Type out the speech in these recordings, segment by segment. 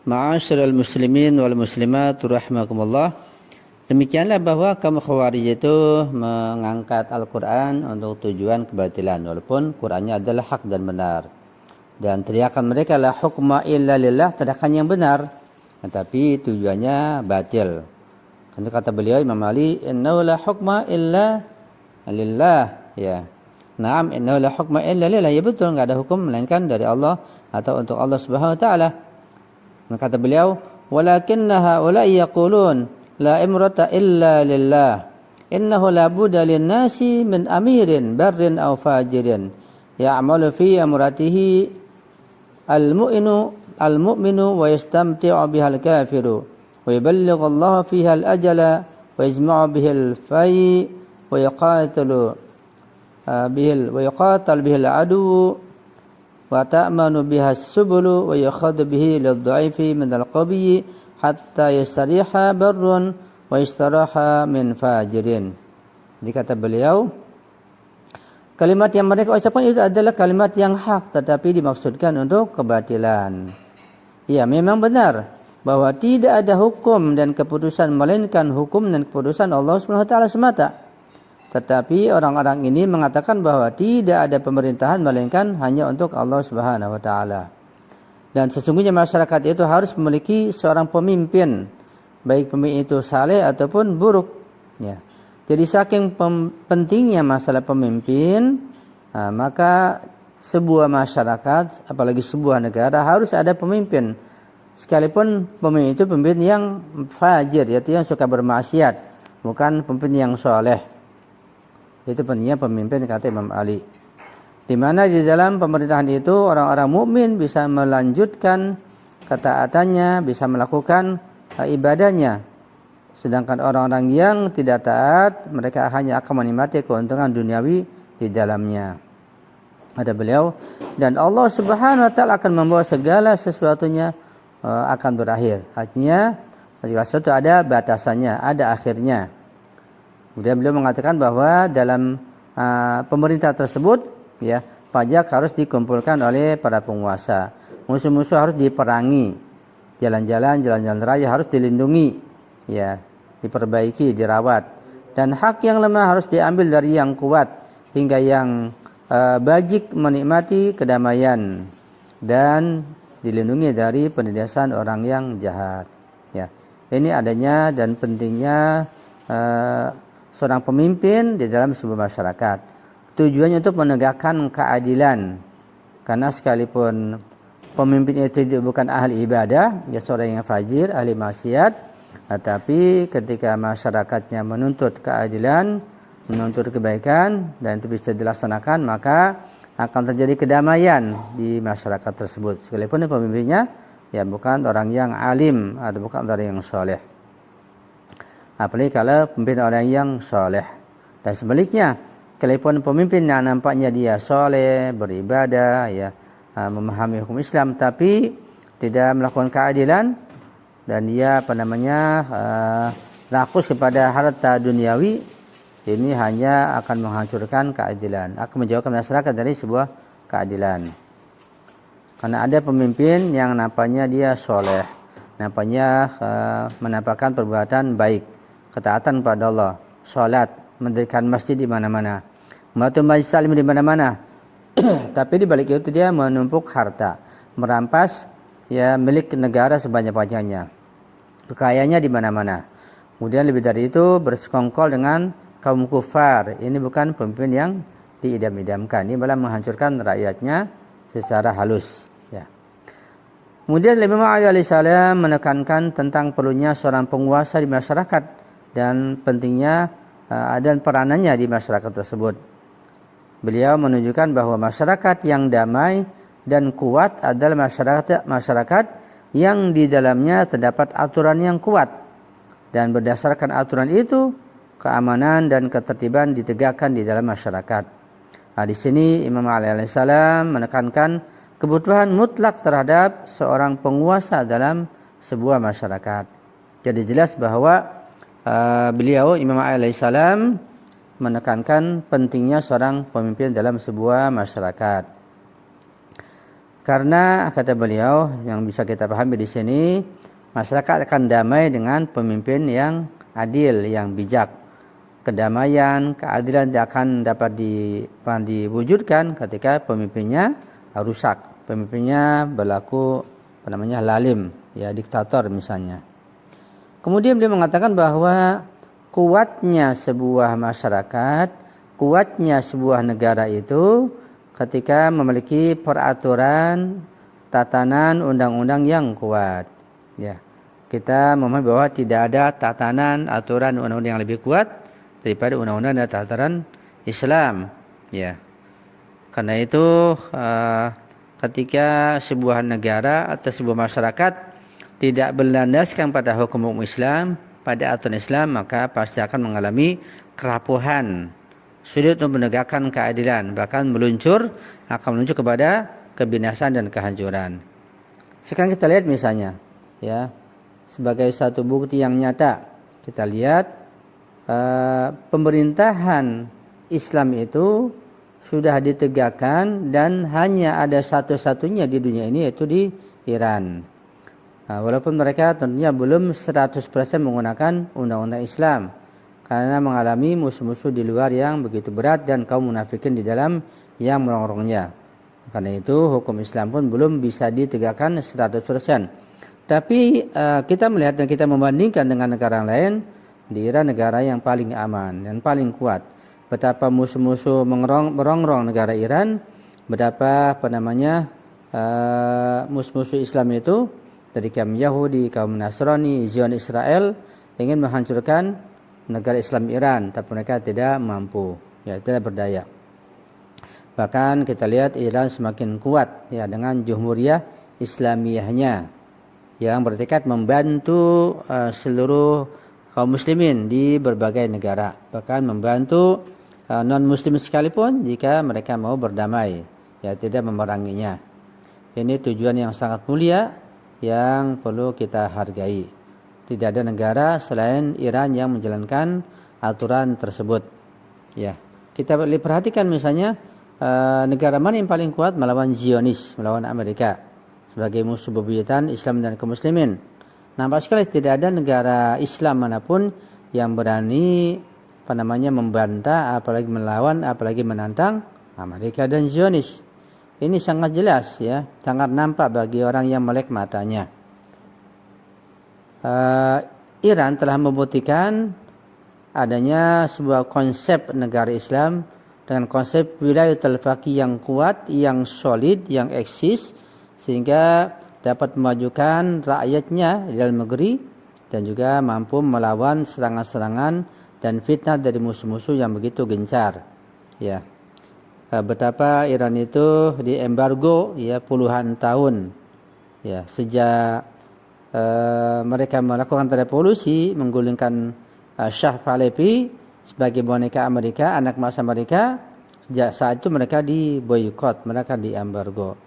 Ma'asyiral muslimin wal muslimat rahimakumullah. Demikianlah bahwa kaum Khawarij itu mengangkat Al-Quran untuk tujuan kebatilan, walaupun Qurannya adalah hak dan benar. Dan teriakan mereka la hukma illa lillah, teriakan yang benar, tetapi tujuannya batil. Karena kata beliau Imam Ali, innahu la hukma illa lillah, ya. Naam, innahu la hukma illa lillah, ya betul, enggak ada hukum melainkan dari Allah atau untuk Allah Subhanahu wa taala. Kata beliau, walakinna haula'i yaqulun la imrata illa lillah. Innahu la budda lin-nasi min amirin barrin aw fajirin ya'malu fi amratihi al-mu'minu wa yastamti'u biha al-kafiru wa yuballighu Allah fiha al-ajala wa yajma'u bihi al-fay wa yuqatilu bihi al-adu wa ta'manu biha as-subulu wa yakhadhu bihi lid-dha'ifi min al-qawi hatta yastariha barrun wa yastaraha min fajirin. Jadi kata beliau, kalimat yang mereka ucapkan itu adalah kalimat yang hak, tetapi dimaksudkan untuk kebatilan. Ya, memang benar bahwa tidak ada hukum dan keputusan melainkan hukum dan keputusan Allah Subhanahu wa taala semata. Tetapi orang-orang ini mengatakan bahwa tidak ada pemerintahan melainkan hanya untuk Allah Subhanahu wa taala. Dan sesungguhnya masyarakat itu harus memiliki seorang pemimpin, baik pemimpin itu saleh ataupun buruk. Ya. Jadi saking pentingnya masalah pemimpin, maka sebuah masyarakat, apalagi sebuah negara harus ada pemimpin. Sekalipun pemimpin itu pemimpin yang fajir, yaitu yang suka bermaksiat, bukan pemimpin yang soleh. Itu pentingnya pemimpin, kata Imam Ali. Di mana di dalam pemerintahan itu orang-orang mukmin bisa melanjutkan ketaatannya, bisa melakukan ibadahnya. Sedangkan orang-orang yang tidak taat, mereka hanya akan menikmati keuntungan duniawi di dalamnya. Ada beliau, dan Allah Subhanahu wa taala akan membawa segala sesuatunya akan berakhir. Artinya segala sesuatu ada batasannya, ada akhirnya. Kemudian beliau mengatakan bahwa dalam pemerintah tersebut, ya, pajak harus dikumpulkan oleh para penguasa. Musuh-musuh harus diperangi. Jalan-jalan raya harus dilindungi, ya, diperbaiki, dirawat. Dan hak yang lemah harus diambil dari yang kuat hingga yang bajik menikmati kedamaian dan dilindungi dari penindasan orang yang jahat. Ya, ini adanya dan pentingnya seorang pemimpin di dalam sebuah masyarakat. Tujuannya untuk menegakkan keadilan. Karena sekalipun pemimpin itu bukan ahli ibadah, ya seorang yang fajir, ahli maksiat, tetapi ketika masyarakatnya menuntut keadilan, menuntut kebaikan, dan itu bisa dilaksanakan, maka akan terjadi kedamaian di masyarakat tersebut. Sekalipun pemimpinnya ya bukan orang yang alim atau bukan orang yang soleh. Apalagi kalau pemimpin orang yang soleh. Dan sebaliknya, sekalipun pemimpin yang nampaknya dia soleh, beribadah, ya, memahami hukum Islam, tapi tidak melakukan keadilan dan dia rakus kepada harta duniawi, ini hanya akan menghancurkan keadilan, akan menjauhkan masyarakat dari sebuah keadilan. Karena ada pemimpin yang nampaknya dia soleh, nampaknya menampakkan perbuatan baik, ketaatan pada Allah, sholat, mendirikan masjid di mana-mana, membantu majelis taklim di mana-mana. Tapi di balik itu dia menumpuk harta, merampas ya milik negara sebanyak-banyaknya, kekayaannya di mana-mana. Kemudian lebih dari itu bersekongkol dengan kaum kufar. Ini bukan pemimpin yang diidam-idamkan. Ini malah menghancurkan rakyatnya secara halus. Ya. Kemudian Imam Ali alaihissalam menekankan tentang perlunya seorang penguasa di masyarakat dan pentingnya dan peranannya di masyarakat tersebut. Beliau menunjukkan bahwa masyarakat yang damai dan kuat adalah masyarakat yang di dalamnya terdapat aturan yang kuat, dan berdasarkan aturan itu keamanan dan ketertiban ditegakkan di dalam masyarakat. Di sini Imam Ali alaihissalam menekankan kebutuhan mutlak terhadap seorang penguasa dalam sebuah masyarakat. Jadi jelas bahwa beliau Imam Ali alaihissalam menekankan pentingnya seorang pemimpin dalam sebuah masyarakat. Karena kata beliau yang bisa kita pahami di sini, masyarakat akan damai dengan pemimpin yang adil, yang bijak. Kedamaian, keadilan akan dapat diwujudkan ketika pemimpinnya rusak, pemimpinnya berlaku lalim, ya diktator misalnya. Kemudian beliau mengatakan bahwa kuatnya sebuah masyarakat, kuatnya sebuah negara itu ketika memiliki peraturan, tatanan, undang-undang yang kuat. Ya, kita memahami bahwa tidak ada tatanan, aturan, undang-undang yang lebih kuat daripada undang-undang dan tataran Islam. Ya, karena itu ketika sebuah negara atau sebuah masyarakat tidak berlandaskan pada hukum Islam, pada aturan Islam, maka pasti akan mengalami kerapuhan, sulit untuk menegakkan keadilan, bahkan akan meluncur kepada kebinasaan dan kehancuran. Sekarang kita lihat misalnya, ya, sebagai satu bukti yang nyata, kita lihat pemerintahan Islam itu sudah ditegakkan dan hanya ada satu-satunya di dunia ini, yaitu di Iran. Walaupun mereka tentunya belum 100% menggunakan undang-undang Islam, karena mengalami musuh-musuh di luar yang begitu berat dan kaum munafikin di dalam yang merongrongnya. Karena itu hukum Islam pun belum bisa ditegakkan 100%. Tapi kita melihat dan kita membandingkan dengan negara lain, di Iran negara yang paling aman dan paling kuat. Betapa musuh-musuh merongrong negara Iran, betapa musuh-musuh Islam itu dari kaum Yahudi, kaum Nasrani, Zionis Israel ingin menghancurkan negara Islam Iran, tapi mereka tidak mampu, ya, tidak berdaya. Bahkan kita lihat Iran semakin kuat, ya, dengan Jumhuriyah Islamiyahnya yang bertekad membantu seluruh kaum muslimin di berbagai negara, bahkan membantu non-muslim sekalipun jika mereka mau berdamai, ya, tidak memeranginya. Ini tujuan yang sangat mulia yang perlu kita hargai. Tidak ada negara selain Iran yang menjalankan aturan tersebut. Ya, kita perhatikan misalnya negara mana yang paling kuat melawan Zionis, melawan Amerika sebagai musuh bebuyutan Islam dan kaum muslimin. Nampak sekali tidak ada negara Islam manapun yang berani membantah, apalagi melawan, apalagi menantang Amerika dan Zionis. Ini sangat jelas, ya, sangat nampak bagi orang yang melek matanya. Iran telah membuktikan adanya sebuah konsep negara Islam dengan konsep wilayatul faqih yang kuat, yang solid, yang eksis, sehingga dapat memajukan rakyatnya di dalam negeri dan juga mampu melawan serangan-serangan dan fitnah dari musuh-musuh yang begitu gencar. Ya, betapa Iran itu diembargo, ya, puluhan tahun, ya, sejak mereka melakukan revolusi menggulingkan Shah Pahlavi sebagai boneka Amerika, anak masa mereka. Sejak saat itu mereka diboikot, mereka diembargo.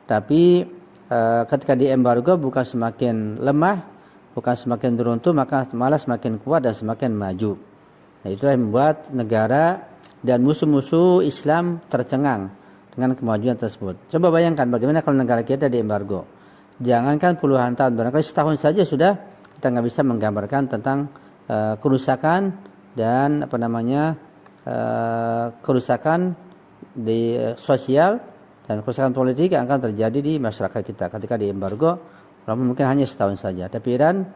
Tapi ketika diembargo bukan semakin lemah, bukan semakin runtuh, maka malah semakin kuat dan semakin maju. Nah, itulah yang membuat negara dan musuh-musuh Islam tercengang dengan kemajuan tersebut. Coba bayangkan bagaimana kalau negara kita diembargo. Jangankan puluhan tahun, barangkali setahun saja sudah kita nggak bisa menggambarkan tentang kerusakan dan kerusakan di sosial dan kerusakan politik yang akan terjadi di masyarakat kita ketika diembargo. Walaupun mungkin hanya setahun saja, tapi Iran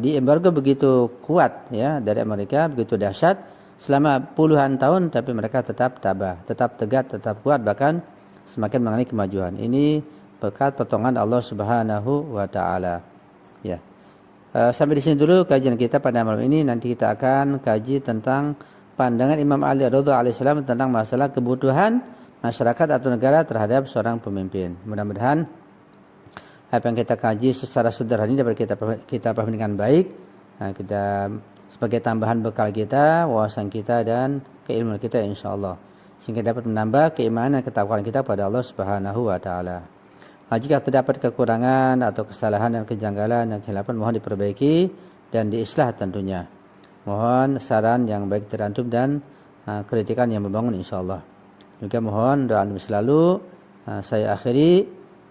diembargo begitu kuat, ya, dari Amerika, begitu dahsyat selama puluhan tahun, tapi mereka tetap tabah, tetap tegak, tetap kuat, bahkan semakin mengalami kemajuan. Ini berkat pertolongan Allah Subhanahu wa taala. Ya. Sampai di sini dulu kajian kita pada malam ini. Nanti kita akan kaji tentang pandangan Imam Ali radhiyallahu alaihi tentang masalah kebutuhan masyarakat atau negara terhadap seorang pemimpin. Mudah-mudahan apa yang kita kaji secara sederhana ini dapat kita pahami dengan baik. Nah, kita sebagai tambahan bekal kita, wawasan kita dan keilmuan kita insyaallah, sehingga dapat menambah keimanan dan ketakwaan kita pada Allah Subhanahu wa taala. Jika terdapat kekurangan atau kesalahan dan kejanggalan dan kehilafan, mohon diperbaiki dan diislah tentunya. Mohon saran yang baik dari antum dan kritikan yang membangun insyaallah. Juga mohon doa antum selalu. Saya akhiri.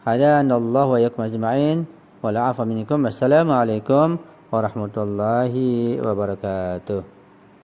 hadanallahu wa iyyakum ajma'in wa la'afa minkum. Wassalamualaikum warahmatullahi wabarakatuh.